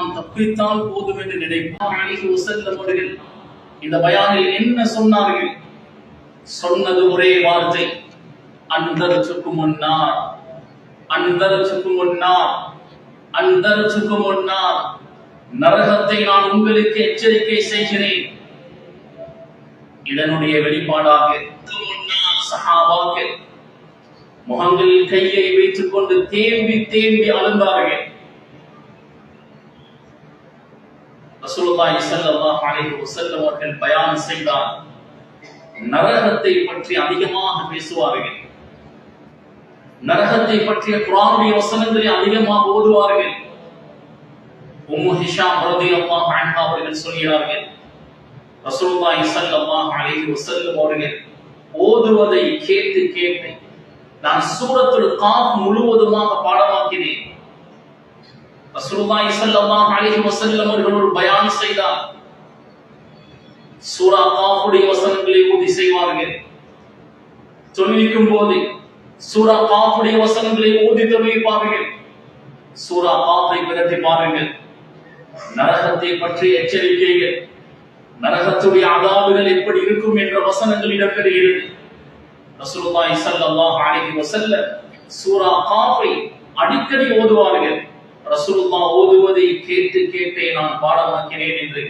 நாம் தப்பித்தால் போதும் என்று நினைப்பார்கள். இந்த பயானில் என்ன சொன்னார்கள்? சொன்னது ஒரே வார்த்தை, அந்தரத்துக்கு முன்னார், அந்தரத்துக்கு முன்னார், அந்தரத்துக்கு முன்னார், நரகத்தை நான் உங்களுக்கு எச்சரிக்கை செய்கிறேன். இதனுடைய வெளிப்பாடாக சஹாபாக்கள் முகங்களில் கையை வைத்துக் கொண்டு தேம்பி தேம்பி அழுந்தார்கள். ரசூலுல்லாஹி ஸல்லல்லாஹு அலைஹி வஸல்லம் அவர்கள் பயான் செய்தார். நரகத்தை பற்றி அதிகமாக பேசுவார்கள். நரகத்தை பற்றிய குர்ஆனுடைய வசனங்களை அதிகமாக ஓதுவார்கள். உம்மு ஹிஷாம் ரலியல்லாஹு அன்ஹா அவர்கள் சொல்கிறார்கள், ரசூலுல்லாஹி ஸல்லல்லாஹு அலைஹி வஸல்லம் அவர்கள் ஓதுவதை கேட்டு கேட்டு நான் சூரத்துல் காஃப் முழுவதுமாக பாடமாக்கினேன். ரசூலுல்லாஹி ஸல்லல்லாஹு அலைஹி வஸல்லம் அவர்கள் ஒரு பயான் செய்தார். சூரா காஃபுடைய வசனங்களை ஓதி செய்வார்கள். தொழுவிக்கும் போது சூரா காஃபுடைய வசனங்களை ஓதி தொழுவிப்பார்கள். சூரா காஃபை பிரட்டி பாருங்கள். நரகத்தை பற்றிய எச்சரிக்கைகள், நரகத்துடைய அதாபுகள் எப்படி இருக்கும் என்ற வசனங்கள் இடம்பெறுகிறது. ரசூலுல்லாஹி ஸல்லல்லாஹு அலைஹி வஸல்லம் சூரா காஃபை அடிக்கடி ஓதுவார்கள். ரசூலுல்லாஹ் ஓதுவதை கேட்டு கேட்டே நான் பாடமாக்கினேன் என்று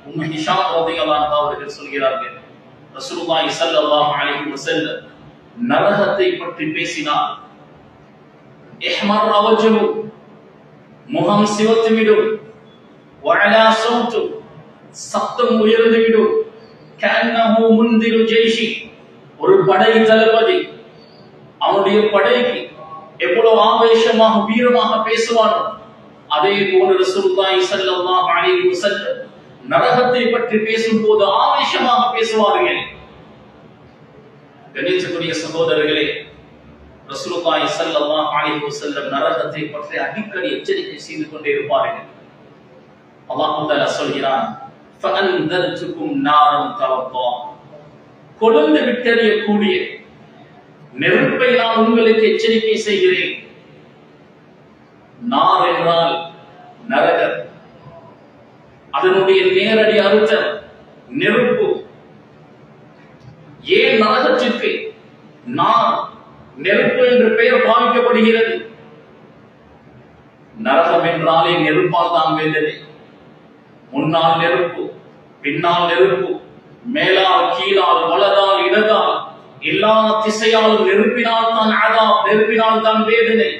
உம்மு ஹிஷாம் ரலியல்லாஹு அன்ஹா அவர்கள் சொல்கிறார்கள். ரசூலுல்லாஹி ஸல்லல்லாஹு அலைஹி வஸல்லம் நரகத்தை பற்றி பேசினார். இஹ்மர் வஜ்ஹு, முகம் சிவத்துவிடும், வஅலா சௌத்து, சத்தம் உயர்ந்துவிடும், கஅன்னஹு முன்திரு ஜைஷி, ஒரு படை தளபதி அவனுடைய படைக்கு எவ்வளவு ஆவேசமாக வீரமாக பேசுவானோ அதே போன்று ரசூலுல்லாஹி ஸல்லல்லாஹு அலைஹி வஸல்லம் நரகத்தை பற்றி பேசும்போது ஆவேசமாக பேசுவார்கள். கணிதத்துக்குரிய சகோதரர்களே, ரசூலுல்லாஹி ஸல்லல்லாஹு அலைஹி வஸல்லம் நரகத்தை பற்றி அடிக்கடி எச்சரிக்கை செய்து கொண்டே இருப்பார்கள். அல்லாஹ் தஆலா சொல்கிறான், ஃபஅன்தர்துகும் நாரம் தலக்கா, கொழுந்து விட்டெறியக்கூடிய நெருப்பை நான் உங்களுக்கு எச்சரிக்கை செய்கிறேன். நார் என்றால் நரகம், அதனுடைய நேரடி அர்த்தம் நெருப்பு. ஏன் நரகத்திற்கு நார், நெருப்பு என்று பெயர் பாவிக்கப்படுகிறது? நரகம் என்றாலே நெருப்பால் தான் வேண்டது. முன்னால் நெருப்பு, பின்னால் நெருப்பு, மேலால் கீழால் வலதால் இடதால் எல்லா திசையாலும் நெருப்பினால் தான் அதாப், நெருப்பினால் தான் வேதனை.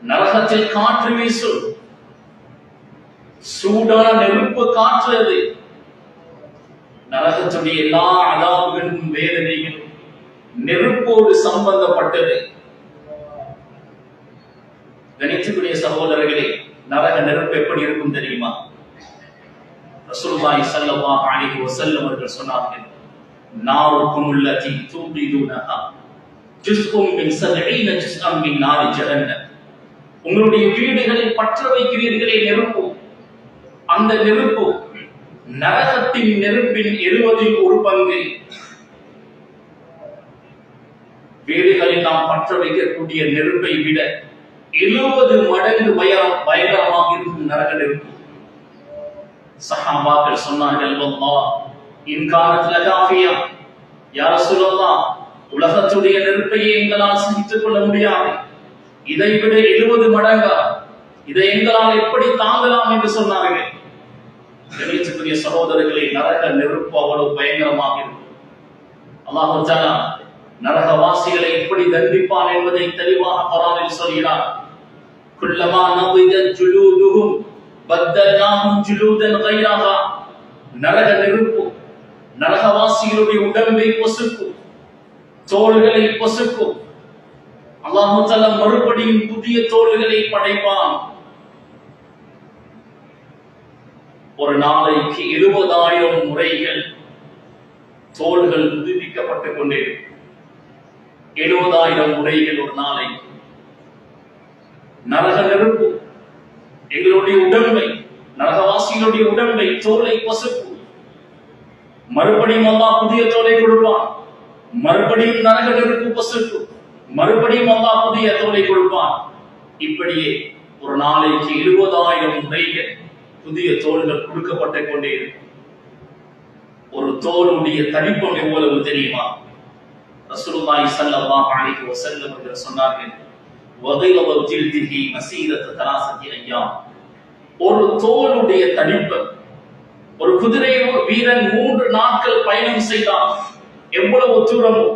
நரகத்தில் காற்று வீசும், சூடான நெருப்பு காற்று. அது நரகத்துடைய எல்லா அதாபுகளும் வேதனைகளும் நெருப்போடு சம்பந்தப்பட்டது. கணிதத்துக்குரிய சகோதரர்களே, நரக நெருப்பு எப்படி இருக்கும் தெரியுமா? ரசூலுல்லாஹி ஸல்லல்லாஹு அலைஹி வஸல்லம் அவர்கள் சொன்னார்கள், நாருக்கும் அல்லதி தூபிதுனஹா ஜுஸ்உம் மின் 70 ஜுஸ்அம் மின் நாரி ஜஹன்னம். உங்களுடைய வீடுகளில் பற்ற வைக்கிறீர்களே நெருப்பு, அந்த நெருப்பு நரகத்தின் நெருப்பின் 70 ஒரு பங்கு. வீடுகளில் நாம் பற்ற வைக்கக்கூடிய நெருப்பை விட 70 மடங்கு பயங்கரமாக இருக்கும் நரக நெருப்பு. சஹாபாக்கள் சொன்னார்கள், வல்லாஹ் இன் கானத் லகாஃபியா, யா ரசூலல்லாஹ், உலகத்துடைய நெருப்பையே எங்களால் சகித்துக் கொள்ள முடியாது, இதை விட 70 மடங்கா, இதை எங்களால் எப்படி தாங்கலாம் என்று சொன்னார்கள். கணிதத்துக்குரிய சகோதரர்களே, நரக நெருப்பு அவ்வளவு பயங்கரமாக இருக்கும். அல்லாஹ் தஆலா நரகவாசிகளை எப்படி தண்டிப்பான் என்பதை தெளிவாக குர்ஆனில் சொல்கிறார். குல்லமா நபிதத் ஜுலூதுஹும் பத்தல்நாஹும் ஜுலூதன் கைரஹா. நரக நெருப்பு நரகவாசிகளுடைய உடம்பை பொசுக்கும், தோள்களை பொசுக்கும். அல்லாஹ் தஆலா மறுபடியும் புதிய தோள்களை படைப்பான். ஒரு நாளைக்கு 70,000 முறைகள் தோள்கள் புதுப்பிக்கப்பட்டுக் கொண்டே 70,000 முறைகள் ஒரு நாளைக்கு. நரக நெருப்பு எங்களுடைய உடம்பை, நரகவாசிகளுடைய உடம்பை, தோலை பொசுக்கும். மறுபடியும் அல்லாஹ் புதிய தோலை கொடுப்பான். மறுபடியும் நரக நெருப்பு பொசுக்கும். மறுபடியும் அல்லாஹ் புதிய தோலை கொடுப்பான். இப்படியே ஒரு நாளைக்கு 70,000 முறைகள் புதிய தோள்கள் கொடுக்கப்பட்டு கொண்டே இருக்கும். ஒரு தோளுடைய தடிப்பம் எவ்வளவு தெரியுமா? ரசூலுல்லாஹி ஸல்லல்லாஹு அலைஹி வஸல்லம் அவர்கள் சொன்னார்கள், வகைலவ ஜில்திஹி மஸீரத்து 3 அய்யாம். ஒரு தோளுடைய தடிப்பம், ஒரு குதிரை வீரன் 3 நாட்கள் பயணம் செய்தால் எவ்வளவு தூரமோ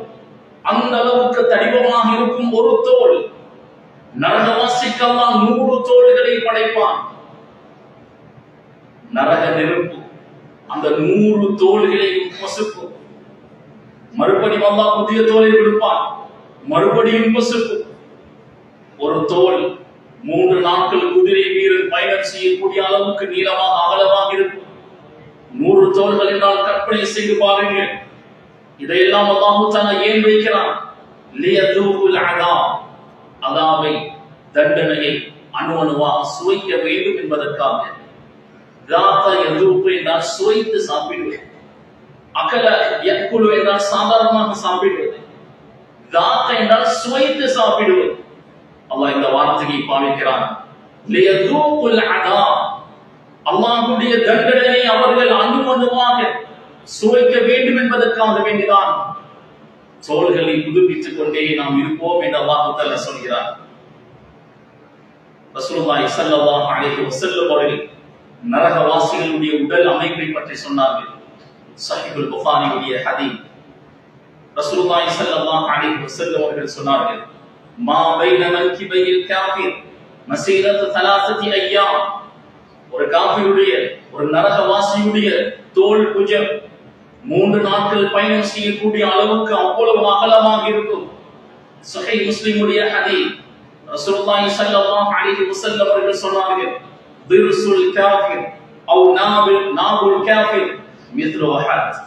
அந்த அளவுக்கு தடிப்பமாக இருக்கும் ஒரு தோல். நரகவாசிக்கு அல்லாஹ் 100 தோள்களை படைப்பான். நரக நெருப்பு அந்த 100 தோள்களையும் பசுக்கும். மறுபடியும் அல்லாஹ் புதிய தோலை கொடுப்பான், மறுபடியும் பசுக்கும். ஒரு தோல் 3 நாட்கள் குதிரை வீரன் பயணம் செய்யக்கூடிய அளவுக்கு நீளமாக அகலமாக இருக்கும். 100 தோள்கள் என்றால் கற்பனை செய்து பாருங்கள். இதையெல்லாம் அல்லாஹ் தஆலா ஏன் வைக்கிறான்? லியதூகுல் அதாப், அதாவை தண்டனையை அணுவணுவாக சுவைக்க வேண்டும் என்பதற்காக. தாத்த யதூகு என்றால் சுவைத்து சாப்பிடுவது, அகல யக்குலு என்றால் சாதாரணமாக சாப்பிடுவது, தாத்த என்றால் சுவைத்து சாப்பிடுவது. அல்லாஹ் இந்த வார்த்தையை பாவிக்கிறான். லியதூகுல் அதாப், அல்லாஹ்வுடைய தண்டனையை அவர்கள் அணுவணுவாக சுவைக்க வேண்டும் என்பதற்காக வேண்டிதான் தோள்களை புதுப்பித்துக் கொண்டே நாம் இருப்போம் என்று அல்லாஹ் தஆலா சொல்கிறார். ரசூலுல்லாஹி ஸல்லல்லாஹு அலைஹி வஸல்லம் அவர்கள் நரகவாசிகளுடைய உடல் அமைப்பை பற்றி சொன்னார்கள். ஸஹீஹுல் புகாரியுடைய ஹதீஸ். ரசூலுல்லாஹி ஸல்லல்லாஹு அலைஹி வஸல்லம் அவர்கள் சொன்னார்கள், மா பைன மன்கிபையில் காஃபிர் மஸீரத்து 3 அய்யாம். ஒரு காஃபிருடைய, ஒரு நரகவாசியுடைய தோல் புஜம் 3 நாட்கள் பயணம் செய்யக்கூடிய அளவுக்கு அவ்வளவு அகலமாக இருக்கும். ஸஹீஹ் முஸ்லிமுடைய ஹதீஸ். ரசூலுல்லாஹி ஸல்லல்லாஹு அலைஹி வஸல்லம் அவர்கள் சொன்னார்கள், திர்சுல் காஃபிர் அவ் நாபுல் காஃபிர் மித்ரு உஹத்.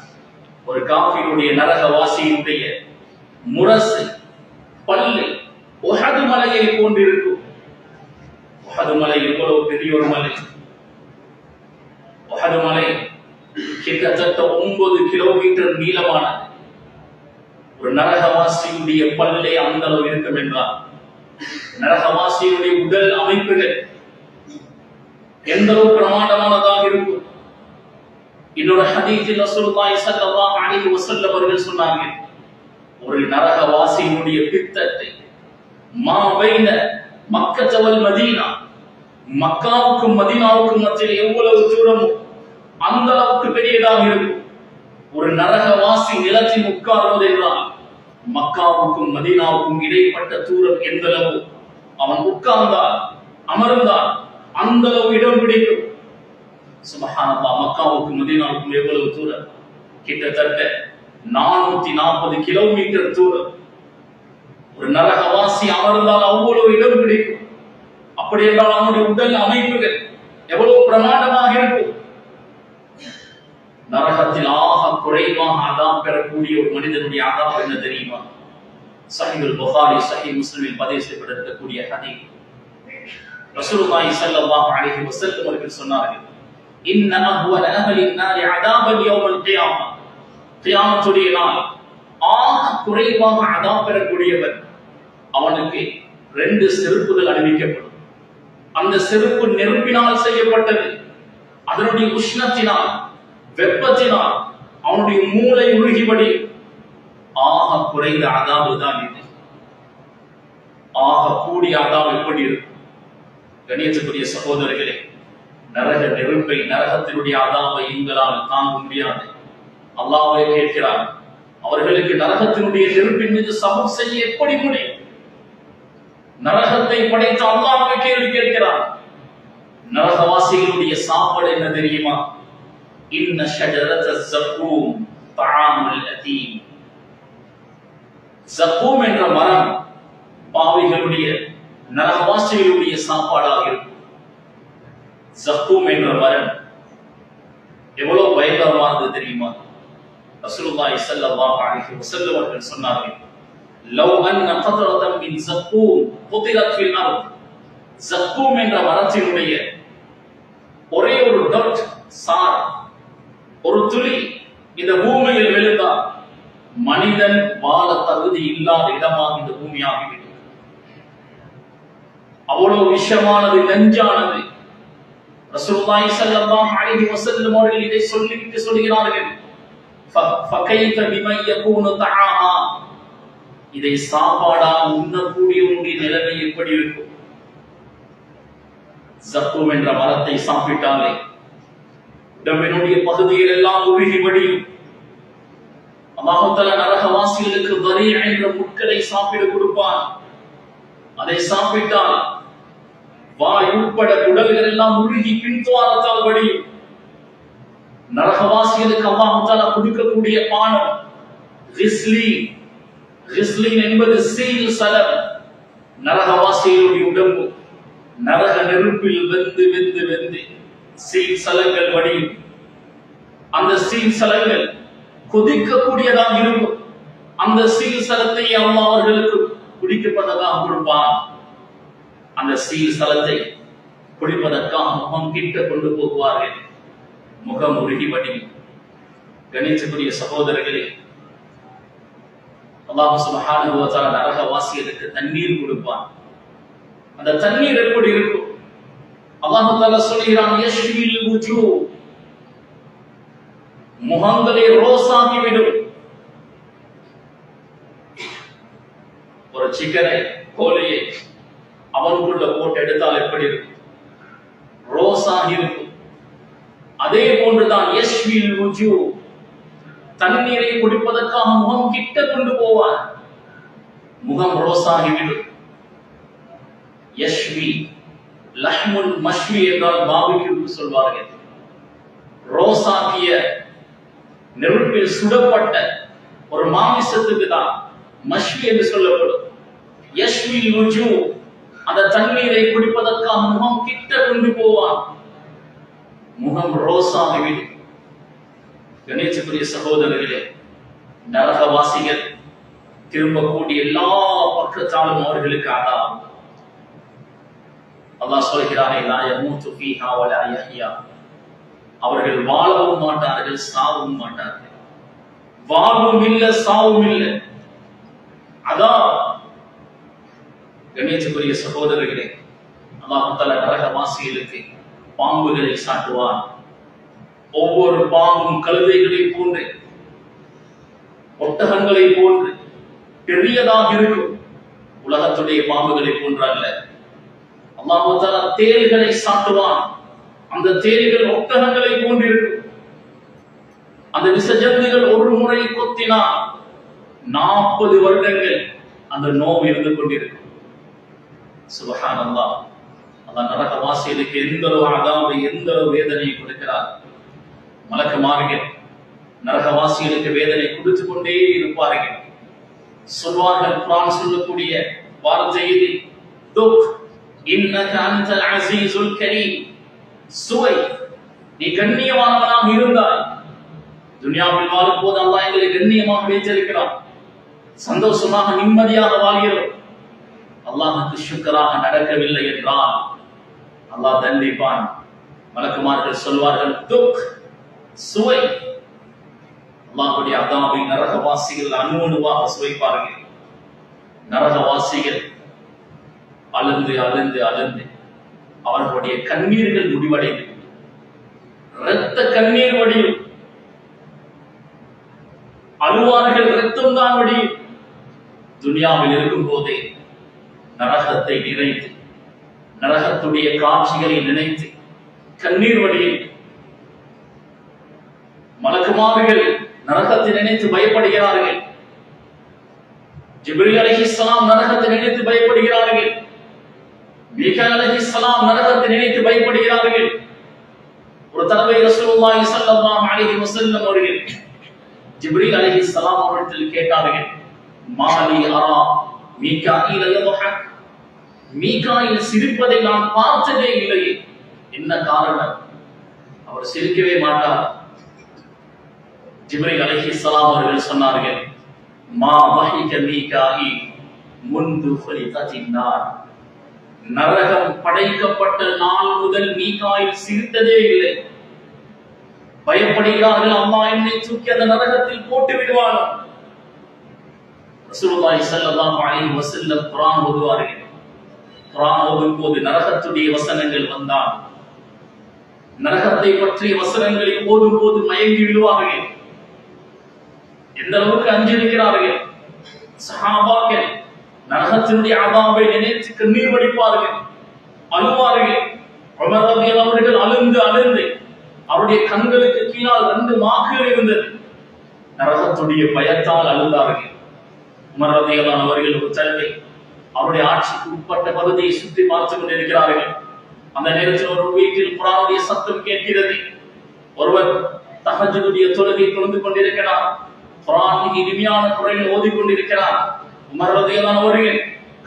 ஒரு காஃபிருடைய நரகவாசியுடைய முரசு பல்லு உஹது மலையை போன்றிருக்கும். உஹது மலை எவ்வளவு பெரிய ஒரு மலை! உஹது மலை கிட்டத்தட்ட 9 கிலோமீட்டர் நீளமானது. ஒரு நரகவாசியுடைய பல்லே அந்த அளவு இருக்கும் என்றால், நரகவாசியுடைய உடல் அமைப்புகள் எந்த அளவு பிரமாண்டமானதாக இருக்கும். இன்னொரு ஹதீஸில் ரசூலுல்லாஹி ஸல்லல்லாஹு அலைஹி வஸல்லம் அவர்கள் சொன்னார்கள், ஒரு நரகவாசியினுடைய பித்தத்தை மா பைன மக்கா வல் மதீனா, மக்காவுக்கும் மதீனாவுக்கும் மத்தியில் எவ்வளவு தூரமோ அந்த அளவுக்கு பெரியதாக இருக்கும். ஒரு நரகவாசி நிலத்தில் உட்கார்வது என்றால் மக்காவுக்கும் மதீனாவுக்கும் இடைப்பட்ட தூரம் எந்த அளவு அவன் உட்கார்ந்தால் அமர்ந்தால் அந்த அளவு இடம் பிடிக்கும். சுப்ஹானல்லாஹ், மக்காவுக்கும் மதீனாவுக்கும் எவ்வளவு தூரம்? கிட்டத்தட்ட 440 கிலோமீட்டர் தூரம். ஒரு நரகவாசி அமர்ந்தால் அவ்வளவு இடம் பிடிக்கும். அப்படி என்றால் அவனுடைய உடல் அமைப்புகள் எவ்வளவு பிரமாண்டமாக இருக்கும். நரகத்தில் ஆக குறைவாக அதாப் பெறக்கூடிய ஒரு மனிதனுடைய அதாப் என்ன தெரியுமா? ஸஹீஹுல் புகாரி, ஸஹீஹ் முஸ்லிமில் பதிவு செய்யப்பட்டிருக்கக்கூடிய ஹதீஸ். ரசூலுல்லாஹி ஸல்லல்லாஹு அலைஹி வஸல்லம் அவர்கள் சொன்னார்கள், இன்ன அஹ்வன அஹ்லின் நாரி அதாபன் யௌமல் கியாமah. கியாமத்துடைய நாள் ஆக குறைவாக அதாப் பெறக்கூடியவர், அவனுக்கு 2 செருப்புகள் அணிவிக்கப்படும். அந்த செருப்பு நெருப்பினால் செய்யப்பட்டது. அதனுடைய உஷ்ணத்தினால், வெப்பத்தினால் அவனுடைய மூளை உருகிபடி. ஆக குறைந்த அதாபு தான் இது. ஆக கூடிய அதாபு எப்படி இருக்கும்? கணியத்துக்குரிய சகோதரர்களே, நரக நெருப்பை, நரகத்தினுடைய அதாபை எங்களால் தாங்க முடியாது. அல்லாஹ்வே கேட்கிறார், அவர்களுக்கு நரகத்தினுடைய நெருப்பின் மீது சபர் செய்ய எப்படி முடியும்? நரகத்தை படைத்த அல்லாஹ்வை கேள்வி கேட்கிறார். நரகவாசிகளுடைய சாப்பாடு என்ன தெரியுமா? இன்ன ஷஜரத ஸக்கூம் தஆமுல் அதீம். ஸக்கூம் என்ற மரம் பாவிகளுடைய, நரகவாசிகளுடைய சாப்பாடாக இருக்கும். ஸக்கூம் என்ற மரம் எவ்வளவு பயங்கரமானது தெரியுமா? ரசூலுல்லாஹி ஸல்லல்லாஹு அலைஹி வஸல்லம் அவர்கள் சொன்னார்கள், லவ் அன்ன கத்ரதன் மின் ஸக்கூம் குதிரத் ஃபில் அர்த். ஸக்கூம் என்ற மரத்தினுடைய ஒரே ஒரு டாட், சார், ஒரு துளி இந்த பூமியில் விழுந்தால் மனிதன் வாழ தகுதி இல்லாத இடமாக இந்த பூமியாகிவிடும். அவ்வளவு விஷமானது, நஞ்சானது. ரசூலுல்லாஹி ஸல்லல்லாஹு அலைஹி வஸல்லம் அவர்கள் இதை சொல்லிவிட்டு சொல்கிறார்கள், ஃபகைஃப பிமன் யகூனு தஆஹா, இதை சாப்பாடா உண்ணக்கூடியவனுடைய நிலைமை எப்படி இருக்கும்? ஜக்கூம் என்ற மரத்தை சாப்பிட்டாலே உடம்பினுடைய பகுதிகள் எல்லாம் உருகி வடியும். அல்லாஹ் தஆலா நரகவாசிகளுக்கு வரி என்ற முட்களை சாப்பிட கொடுப்பான். அதை சாப்பிட்டால் வாய் உட்பட குடல்கள் எல்லாம் உருகி பின்துவாரத்தால் வடியும். நரகவாசிகளுக்கு அல்லாஹ் தஆலா கொடுக்கக்கூடிய பானம் கிஸ்லீன். கிஸ்லீன் என்பது சீல் சலம். நரகவாசிகளுடைய உடம்பு நரக நெருப்பில் வெந்து வெந்து வெந்து சீல் சலங்கள் வடியும். அந்த சீல் சலங்கள் கொதிக்கக்கூடியதாக இருக்கும். அந்த சீல் சலத்தை அல்லாஹ் அவர்களுக்கு குடிக்கப்பட்டதாக கொடுப்பான். அந்த சீல் சலத்தை குடிப்பதற்காக முகம் கிட்ட கொண்டு போகுவார்கள். முகம் உருகி வடியும். கணிச்சக்கூடிய சகோதரர்களே, அல்லாஹ் சுப்ஹானஹு வ தஆலா நரகவாசிகளுக்கு தண்ணீர் கொடுப்பான். அந்த தண்ணீர் எப்படி இருக்கும்? அல்லாஹ் தஆலா சொல்கிறான், யஷ்வில் வுஜூ, முகங்களை ரோசாக்கி விடும். ஒரு சிக்கனை, கோழியை அவனுக்குள்ள போட்டு எடுத்தால் எப்படி இருக்கும்? ரோசாகி இருக்கும். அதே போன்றுதான் யஷ்வில் வுஜூ, தண்ணீரை குடிப்பதற்காக முகம் கிட்ட கொண்டு போவார். முகம் ரோசாகிவிடும். யஷ்வி லஹ்முல் மஷ்வி என்றால் பாபிக்யூ சொல்வார்கள். ரோசாக்கிய நெருப்பில் சுடப்பட்ட ஒரு மாமிசத்துக்கு தான் மஷ்வி என்று சொல்லப்படும். யஷ்வில் வுஜூ, அந்த தண்ணீரை குடிப்பதற்காக முகம் கிட்ட கொண்டு போவார். முகம் ரோசாகிவிடும். கணேசக்குரிய சகோதரர்களே, நரகவாசிகள் திரும்பக்கூடிய எல்லா பக்கத்தாலும் அவர்களுக்கு ஆதாரம். அல்லாஹ் சொல்கிறானே, லா யமூது ஃபீஹா வலா யஹ்யா, அவர்கள் வாழவும் மாட்டார்கள், சாவும் மாட்டார்கள். வாழ்வும் இல்லை, சாவும் இல்லை. அதான் கணேசக்குரிய சகோதரர்களே, அல்லாஹ் தஆலா நரகவாசிகளுக்கு பாம்புகளை சாட்டுவான். ஒவ்வொரு பாம்பும் கழுதைகளை போன்று, ஒட்டகங்களை போன்று பெரியதாக இருக்கும். உலகத்துடைய பாம்புகளை போன்ற அல்ல. அல்லாஹ் தஆலா தேள்களை சாட்டுவான். அந்த தேள்கள் ஒட்டகங்களை போன்று இருக்கும். அந்த விசஜந்துகள் ஒரு முறை கொத்தினால் 40 வருடங்கள் அந்த நோவு இருந்து கொண்டிருக்கும். சுப்ஹானல்லாஹ். அல்லாஹ் நரகவாசிகளுக்கு எந்த அளவு அதாபை, எந்த அளவு வேதனையை கொடுக்கிறார். மலக்குமார்கள் நரகவாசிகளுக்கு வேதனை கொடுத்து கொண்டே இருப்பார்கள். சொல்வார்கள், குர்ஆன் சொல்லக்கூடிய வார்த்தை இது, துக் இன்னக அன்தல் அஸீஸுல் கரீம், சுவை, நீ கண்ணியமானவனாக இருந்தாய். துன்யாவில் வாழும் போது அல்லாஹ் எங்களை கண்ணியமாக வைத்திருக்கிறான். சந்தோஷமாக நிம்மதியாக வாழ்கிறோம். அல்லாஹ்வுக்கு ஷுக்ராக நடக்கவில்லை என்றால் அல்லாஹ் தண்டிப்பான். மலக்குமார்கள் சொல்வார்கள், துக், சுவை. அல்லாஹ்வுடைய அதாபை நரகவாசிகள் அணுவணுவாக சுவைப்பார்கள். நரகவாசிகள் அழுந்து அழுந்து அழுந்து அவர்களுடைய கண்ணீர்கள் முடிவடைந்து இரத்த கண்ணீர் வடியும். அழுவார்கள், இரத்தம் தான் வடியும். துன்யாவில் இருக்கும் போதே நரகத்தை நினைத்து, நரகத்துடைய காட்சிகளை நினைத்து கண்ணீர் வடியும். மலக்குமார்கள் நரகத்தை நினைத்து பயப்படுகிறார்கள். ஜிப்ரீல் அலைஹிஸ்ஸலாம் நரகத்தை நினைத்து பயப்படுகிறார்கள். மீகாயில் அலைஹிஸ்ஸலாம் நரகத்தை நினைத்து பயப்படுகிறார்கள். ஒரு தடவை ரசூலுல்லாஹி ஸல்லல்லாஹு அலைஹி வஸல்லம் அவர்கள் ஜிப்ரீல் அலைஹிஸ்ஸலாம் அவர்கள் கேட்டார்கள், மாலி அரா மீகாயில் யضحك, மீகாயில் சிரிப்பதை நான் பார்த்ததே இல்லையே, என்ன காரணம்? அவர் சிரிக்கவே மாட்டார். ஜிப்ரீல் அலைஹிஸ்ஸலாம் அவர்கள் சொன்னார்கள், மா வஹிக மீகாயில் முந்து خلقت النار, நரகம் படைக்கப்பட்ட நாள் முதல் மீகாயில் சிரித்ததே இல்லை. பயப்படுகிறார்கள், அல்லாஹ் என்னை தூக்கி அந்த நரகத்தில் போட்டு விடுவான். ரசூலுல்லாஹி ஸல்லல்லாஹு அலைஹி வஸல்லம் குர்ஆன் ஓதுவார்கள். குர்ஆன் ஓதும் போது நரகத்துடைய வசனங்கள் வந்தால், நரகத்தை பற்றிய வசனங்களை ஓதும் போது மயங்கி விடுவார்கள். எந்த அளவுக்கு அஞ்சிருக்கிறார்கள் சஹாபாக்கள்! நரகத்தினுடைய அதாபை நினைத்து கண்ணீர் வடிப்பார்கள், அழுவார்கள். உமர் ரலியல்லாஹு அவர்கள் அழுந்து அழுந்து அவருடைய கண்களுக்கு கீழால் 2 மாக்குகள் இருந்தது. நரகத்துடைய பயத்தால் அழுந்தார்கள். உமர் ரலியல்லாஹு அவர்கள் ஒரு தடவை அவருடைய ஆட்சிக்கு உட்பட்ட பகுதியை சுற்றி பார்த்துக் கொண்டிருக்கிறார்கள். அந்த நேரத்தில் ஒரு வீட்டில் குர்ஆனுடைய சத்தம் கேட்கிறது. ஒருவர் தஹஜ்ஜுடைய தொழுகை தொழுது கொண்டிருக்கிறார். குர்ஆனை இனிமையான குரலில் ஓதிக் கொண்டிருக்கிறார். உமர் ரலியல்லாஹு அவர்கள்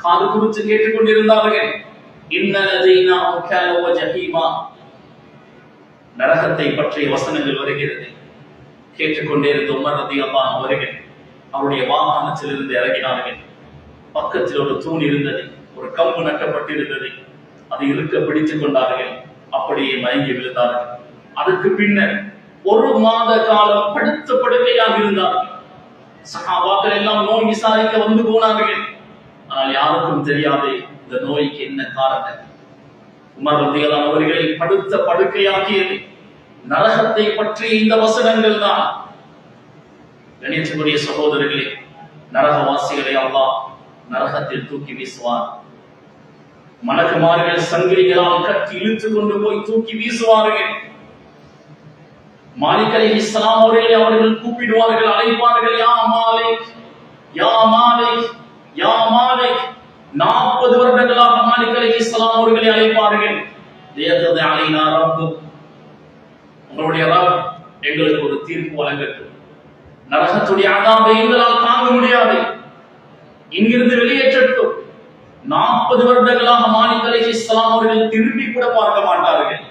காது குறுத்து கேட்டுக் கொண்டிருந்தார்கள். இன்ன லதைனா முகால வ ஜஹீமா, நரகத்தை பற்றிய வசனங்கள் வருகிறது. கேட்டுக்கொண்டே இருந்த உமர் ரலியல்லாஹு அவர்கள் அவருடைய வாகனத்திலிருந்து இறங்கினார்கள். பக்கத்தில் ஒரு தூண் இருந்தது, ஒரு கம்பு நட்டப்பட்டிருந்தது. அதை இறுக்க பிடித்துக் கொண்டார்கள். அப்படியே மயங்கி விழுந்தார்கள். அதற்கு பின்னர் 1 மாத காலம் படுத்த படுக்கையாக இருந்தார்கள். சஹாபாக்கள் எல்லாம் நோய் விசாரிக்க வந்து போனார்கள். ஆனால் யாருக்கும் தெரியாது இந்த நோய்க்கு என்ன காரணம். உமர் ரலியல்லாஹு அவர்களை படுத்த படுக்கையாக்கியது நரகத்தை பற்றிய இந்த வசனங்கள் தான். கணியத்துக்குரிய சகோதரர்களே, நரகவாசிகளை அல்லாஹ் நரகத்தில் தூக்கி வீசுவார். மலக்குமார்கள் சங்கிலிகளால் கட்டி இழுத்துக் கொண்டு போய் தூக்கி வீசுவார்கள். மாலிக் அலைஹிஸ்ஸலாம் அவர்களை அவர்கள் கூப்பிடுவார்கள், அழைப்பார்கள், யா மாலிக், யா மாலிக், யா மாலிக். 40 வருடங்களாக மாலிக் அலைஹிஸ்ஸலாம் அவர்களை அழைப்பார்கள். லியக்தி அலைனா ரப்பு, உங்களுடைய ரப் எங்களுக்கு ஒரு தீர்ப்பு வழங்கட்டும். நரகத்துடைய அதாபை எங்களால் தாங்க முடியாது, இங்கிருந்து வெளியேற்றட்டும். 40 வருடங்களாக மாலிக் அலைஹிஸ்ஸலாம் அவர்கள் திரும்பி கூட பார்க்க மாட்டார்கள்.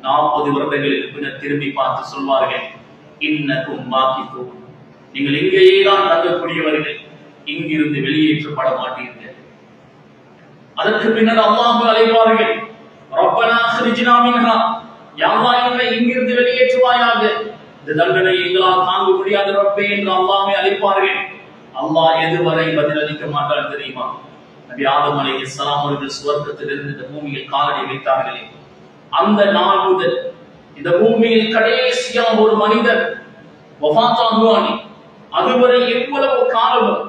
40 வருடங்களுக்கு பின்னர் திரும்பி பார்த்து சொல்வார்கள், இன்னக்கும் மாகிதூன், நீங்கள் இங்கேயே தான் தங்கக்கூடியவர்கள், இங்கிருந்து வெளியேற்றப்பட மாட்டீர்கள். அதற்கு பின்னர் அல்லாஹ் அழைப்பார்கள், ரப்பனா அக்ரிஜ்னா மின்ஹா, யா அல்லாஹ் எங்களை இங்கிருந்து வெளியேற்றுவாயாக, இந்த தண்டனை எங்களால் தாங்க முடியாத ரப்பே என்று அல்லாஹ்வை அழைப்பார்கள். அல்லாஹ் எதுவரை பதிலளிக்க மாட்டார் தெரியுமா? நபி ஆதம் அலைஹிஸ்ஸலாம் அவர்கள் சுவர்க்கத்திலிருந்து இந்த பூமியில் காலடி வைத்தார்களே, அந்த நாள் முதல் இந்த பூமியில் கடைசியாக ஒரு மனிதர் வஃபாத்தாகுவானே, அதுவரை எவ்வளவு காலமும்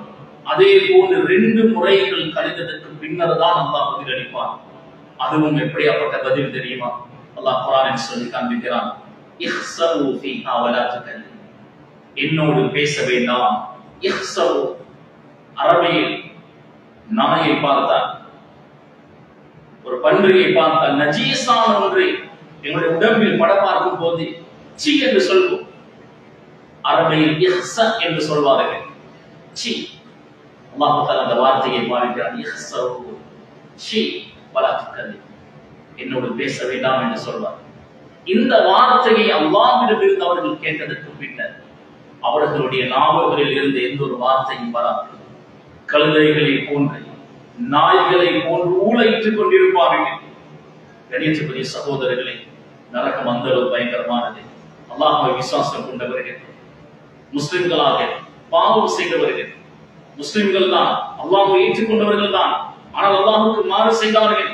அதே போன்று 2 முறைகள் கழிந்ததற்கு பின்னர் தான் அல்லாஹ் பதிலளிப்பார். அதுவும் எப்படியாப்பட்ட பதில் தெரியுமா? அல்லாஹ் குர்ஆனில் சொல்லி காண்பிக்கிறான், இஹ்ஸவு ஃபீஹா வலா தகல்லிம், என்னோடு பேச வேண்டாம். இஹ்ஸவு அரபியில் நாயை பார்த்தால், ஒரு பன்றியை பார்த்தால், நஜீஸான ஒன்றை எங்களுடைய உடம்பில் பட பார்க்கும் போது சி என்று சொல்வோம். அரபியில் இஹ்ஸ என்று சொல்வார்கள், சி. அல்லாஹ் தஆலா அந்த வார்த்தையை பாவிக்கிறான், இஹ்ஸவு சி வலா தகல்லிம், என்னோடு பேச வேண்டாம் என்று சொல்வார். இந்த வார்த்தையை அல்லாஹ்விடமிருந்து அவர்கள் கேட்டதற்கு பின்னர் அவர்களுடைய நாவுகளில் இருந்து எந்த ஒரு வார்த்தையும் வராது. கழுதைகளை போன்று, நாய்களை போன்று ஊளையிட்டுக் கொண்டிருப்பார்கள். கணியத்துக்குரிய சகோதரர்களே, நரகம் அந்த அளவு பயங்கரமானது. அல்லாஹ்வை விசுவாசம் கொண்டவர்கள், முஸ்லிம்களாக பாவம் செய்தவர்கள், முஸ்லிம்கள் தான், அல்லாஹ்வை ஏற்றுக்கொண்டவர்கள் தான். ஆனால் அல்லாஹ்வுக்கு மாறு செய்தார்கள்.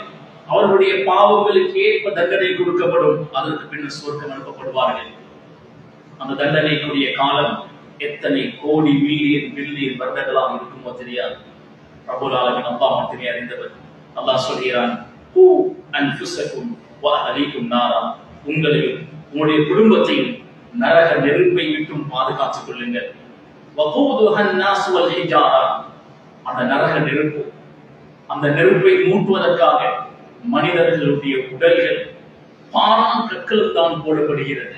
அவர்களுடைய பாவங்களுக்கு ஏற்ப தண்டனை கொடுக்கப்படும். அதற்கு பின்னர் சொர்க்கம் அனுப்பப்படுவார்கள். அந்த தண்டனைக்குரிய காலம் எத்தனை கோடி மில்லியன் பில்லியன் வருடங்களாக இருக்குமோ தெரியாது. ரப்பல் ஆலமீன் அல்லாஹ் மட்டுமே அறிந்தவர். அல்லாஹ் சொல்கிறான், கூ அன்ஃபுஸகும் வ அஹ்லீகும் நாரா, உங்களையும் உங்களுடைய குடும்பத்தையும் நரக நெருப்பை விட்டும் பாதுகாத்துக் கொள்ளுங்கள். வகூதுஹா அன்-நாஸ் வல் ஹிஜாரா, அந்த நரக நெருப்பு, அந்த நெருப்பை மூட்டுவதற்காக மனிதர்களுடைய உடல்கள் பாறாங்கற்கள் தான் போடப்படுகிறது.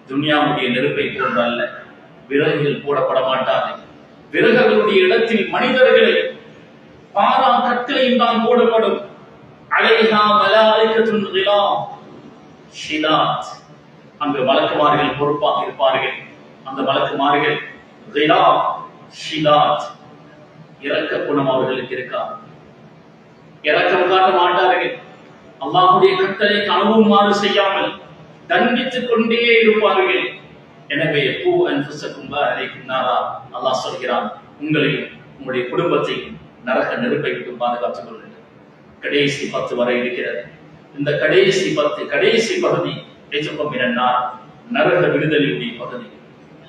துன்யாவுடைய நெருப்பை போன்ற அல்ல, விறகுகள் போடப்பட மாட்டாது. விறகுகளுடைய இடத்தில் மனிதர்களை பாறாங்கற்களையும் தான் போடப்படும். அலைஹா மலாயிகத்துன் கிலாம் ஷிதாத், அங்கு மலக்குமார்கள் பொறுப்பாக இருப்பார்கள். அந்த மலக்குமார்கள் கிலாம் ஷிதாத், இரக்க குணம் அவர்களுக்கு இருக்காது, இரக்கம் காட்ட மாட்டார்கள். அல்லாஹ்வுடைய கட்டளைக்கு அனுபவமாறு செய்யாமல் தண்டித்துக் கொண்டே இருப்பார்கள். எனவே கூ அன்ஃபுஸகும் வ அஹ்லீகும் நாரா, அல்லாஹ் சொல்கிறான், உங்களையும் உங்களுடைய குடும்பத்தையும் நரக நெருப்பை விட்டு பாதுகாத்துக் கொள்ளுங்கள். கடைசி 10 வரை இருக்கிறது. இந்த கடைசி 10 கடைசி பகுதி எஜுபம் மினன்னார், நரக விடுதலையுடைய பகுதி.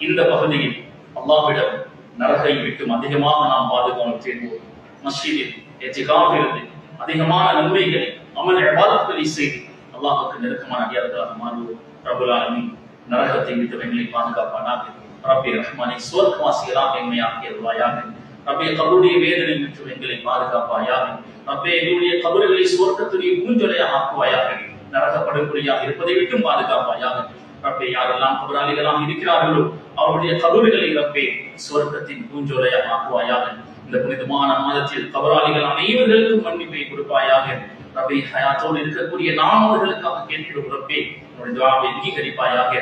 இந்த பகுதியில் அல்லாஹ்விடம் நரகை விட்டும் அதிகமாக நாம் பாதுகாப்பு தேடுவோம். மஸ்ஜிதில் இத்திகாஃப் இருந்து அதிகமான நன்மைகளை அமல் இபாதத்களை செய்து அல்லாஹ்வுக்கு நெருக்கமான அடியார்களாக மாறுவோம். ரப்பல் ஆலமீன் நரகத்தை விட்டு எங்களை பாதுகாப்பானாக. ரப்பே ரஹ்மானே சுவர்க்கவாசிகளாக எம்மை ஆக்கியருள்வாயாக. ரப்பே கபருடைய வேதனை விட்டு எங்களை பாதுகாப்பாயாக. ரப்பே எங்களுடைய கபறுகளை சுவர்க்கத்துடைய பூஞ்சொலையாக ஆக்குவாயாக. நரக படுகொலியாக இருப்பதை விட்டும் பாதுகாப்பாயாக. ரப்பே யாரெல்லாம் கபராளிகளாக இருக்கிறார்களோ அவருடைய கபறுகளை ரப்பே சுவர்க்கத்தின் பூஞ்சொலையாக ஆக்குவாயாக. இந்த புனிதமான மாதத்தில் கபராளிகள் அனைவர்களுக்கும் மன்னிப்பை கொடுப்பாயாக. ரப்பே ஹயாத்தோடு இருக்கக்கூடிய நாம் அவர்களுக்காக கேட்கிறோம். ரப்பே உன்னுடைய துஆவை அங்கீகரிப்பாயாக.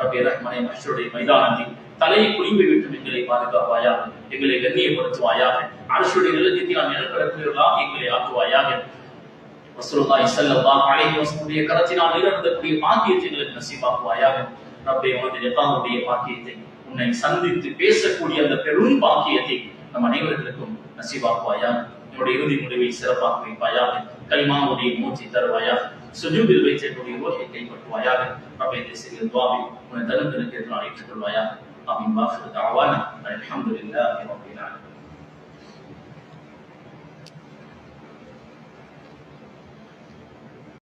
ரப்பே ரஹ்மானே மஹ்ஷருடைய மைதானத்தில் தலையை குனிவை விட்டு எங்களை பாதுகாப்பாயாக. எங்களை கண்ணியப்படுத்துவாயாக. அரசுடைய நிலத்தில் நாம் நிலப்பரப்புகளாக எங்களை ஆக்குவாயாக. ரசூலுல்லாஹி ஸல்லல்லாஹு அலைஹி வஸல்லம் கரத்தினால் நிலவரக்கூடிய பாக்கியத்தை எங்களுக்கு நசீபாக்குவாயாக. ரப்பே உன்னுடைய லிகாவுடைய பாக்கியத்தை, உன்னை சந்தித்து பேசக்கூடிய அந்த பெரும் பாக்கியத்தை நம் அனைவர்களுக்கும் நசீபாக்குவாயாக. என்னுடைய இறுதி முடிவை சிறப்பாக வைப்பாயாக. கலிமாவுடைய மூச்சை தருவாயாக. சுஜூதில் வைத்திருக்கூடிய ரோஹை கைப்பற்றுவாயாக. ரப்பே இந்த சிறிய துஆவை உன்னை தருணத்திற்கு ஏற்றுக்கொள்வாயாக. ஆமீன். வாஃபிரு தஅவானா அல்ஹம்துலில்லாஹி ரப்பில் ஆலமீன்.